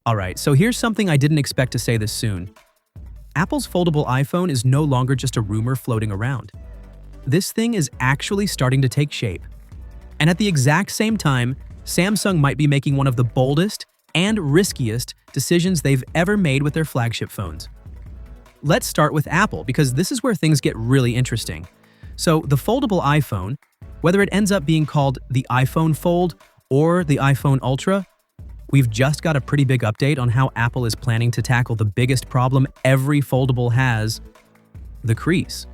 Alright, so here's something I didn't expect to say this soon. Apple's foldable iPhone is no longer just a rumor floating around. This thing is actually starting to take shape. And at the exact same time, Samsung might be making one of the boldest and riskiest decisions they've ever made with their flagship phones. Let's start with Apple, because this is where things get really interesting. So the foldable iPhone, whether it ends up being called the iPhone Fold or the iPhone Ultra, we've just got a pretty big update on how Apple is planning to tackle the biggest problem every foldable has: the crease.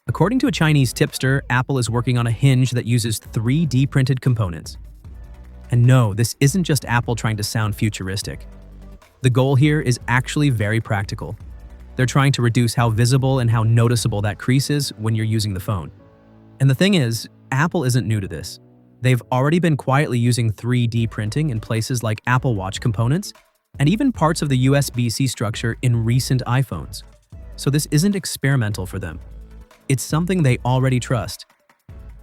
According to a Chinese tipster, Apple is working on a hinge that uses 3D printed components. And no, this isn't just Apple trying to sound futuristic. The goal here is actually very practical. They're trying to reduce how visible and how noticeable that crease is when you're using the phone. And the thing is, Apple isn't new to this. They've already been quietly using 3D printing in places like Apple Watch components and even parts of the USB-C structure in recent iPhones. So this isn't experimental for them. It's something they already trust.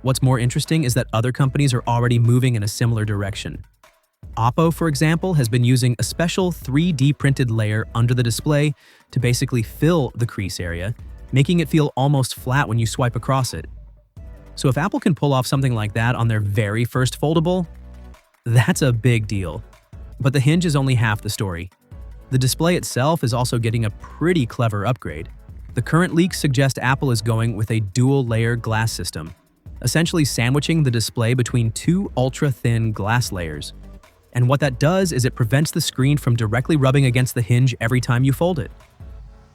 What's more interesting is that other companies are already moving in a similar direction. Oppo, for example, has been using a special 3D printed layer under the display to basically fill the crease area, making it feel almost flat when you swipe across it. So if Apple can pull off something like that on their very first foldable, that's a big deal. But the hinge is only half the story. The display itself is also getting a pretty clever upgrade. The current leaks suggest Apple is going with a dual-layer glass system, essentially sandwiching the display between two ultra-thin glass layers. And what that does is it prevents the screen from directly rubbing against the hinge every time you fold it.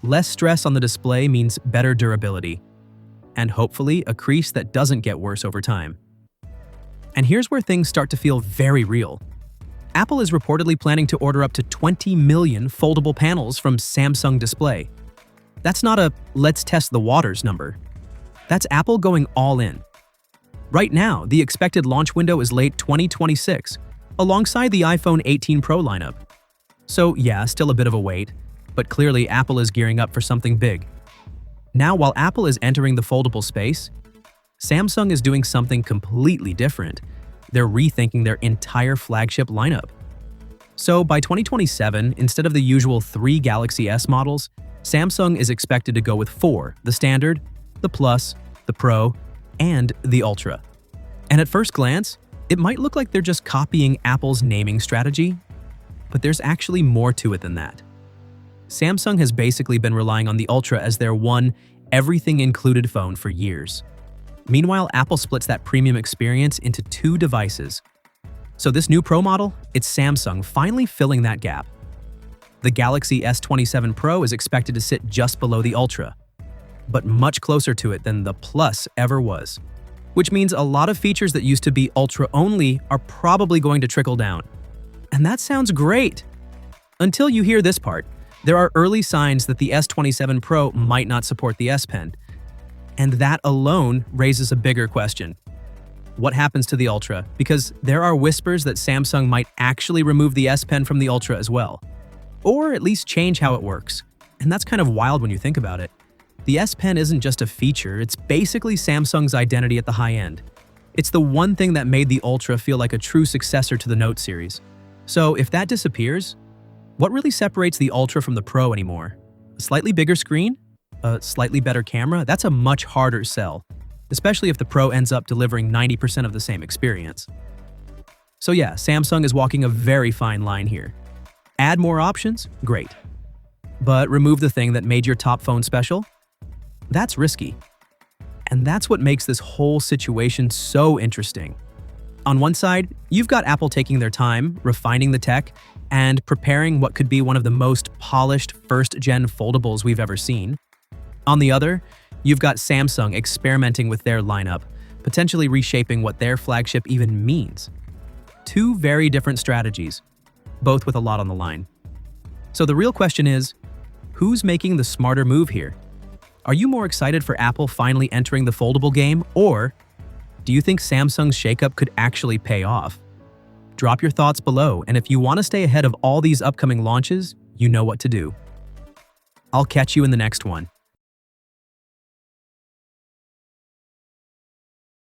Less stress on the display means better durability, and hopefully a crease that doesn't get worse over time. And here's where things start to feel very real. Apple is reportedly planning to order up to 20 million foldable panels from Samsung Display. That's not a "let's test the waters" number. That's Apple going all in. Right now, the expected launch window is late 2026, alongside the iPhone 18 Pro lineup. So yeah, still a bit of a wait, but clearly Apple is gearing up for something big. Now, while Apple is entering the foldable space, Samsung is doing something completely different. They're rethinking their entire flagship lineup. So by 2027, instead of the usual 3 Galaxy S models, Samsung is expected to go with 4: the Standard, the Plus, the Pro, and the Ultra. And at first glance, it might look like they're just copying Apple's naming strategy, but there's actually more to it than that. Samsung has basically been relying on the Ultra as their one, everything-included phone for years. Meanwhile, Apple splits that premium experience into 2 devices. So this new Pro model, it's Samsung finally filling that gap. The Galaxy S27 Pro is expected to sit just below the Ultra, but much closer to it than the Plus ever was, which means a lot of features that used to be Ultra only are probably going to trickle down. And that sounds great! Until you hear this part. There are early signs that the S27 Pro might not support the S Pen, and that alone raises a bigger question. What happens to the Ultra? Because there are whispers that Samsung might actually remove the S Pen from the Ultra as well, or at least change how it works. And that's kind of wild when you think about it. The S Pen isn't just a feature, it's basically Samsung's identity at the high end. It's the one thing that made the Ultra feel like a true successor to the Note series. So if that disappears, what really separates the Ultra from the Pro anymore? A slightly bigger screen? A slightly better camera? That's a much harder sell, especially if the Pro ends up delivering 90% of the same experience. So yeah, Samsung is walking a very fine line here. Add more options? Great. But remove the thing that made your top phone special? That's risky. And that's what makes this whole situation so interesting. On one side, you've got Apple taking their time, refining the tech, and preparing what could be one of the most polished first-gen foldables we've ever seen. On the other, you've got Samsung experimenting with their lineup, potentially reshaping what their flagship even means. 2 very different strategies, both with a lot on the line. So the real question is, who's making the smarter move here? Are you more excited for Apple finally entering the foldable game, or do you think Samsung's shakeup could actually pay off? Drop your thoughts below, and if you want to stay ahead of all these upcoming launches, you know what to do. I'll catch you in the next one.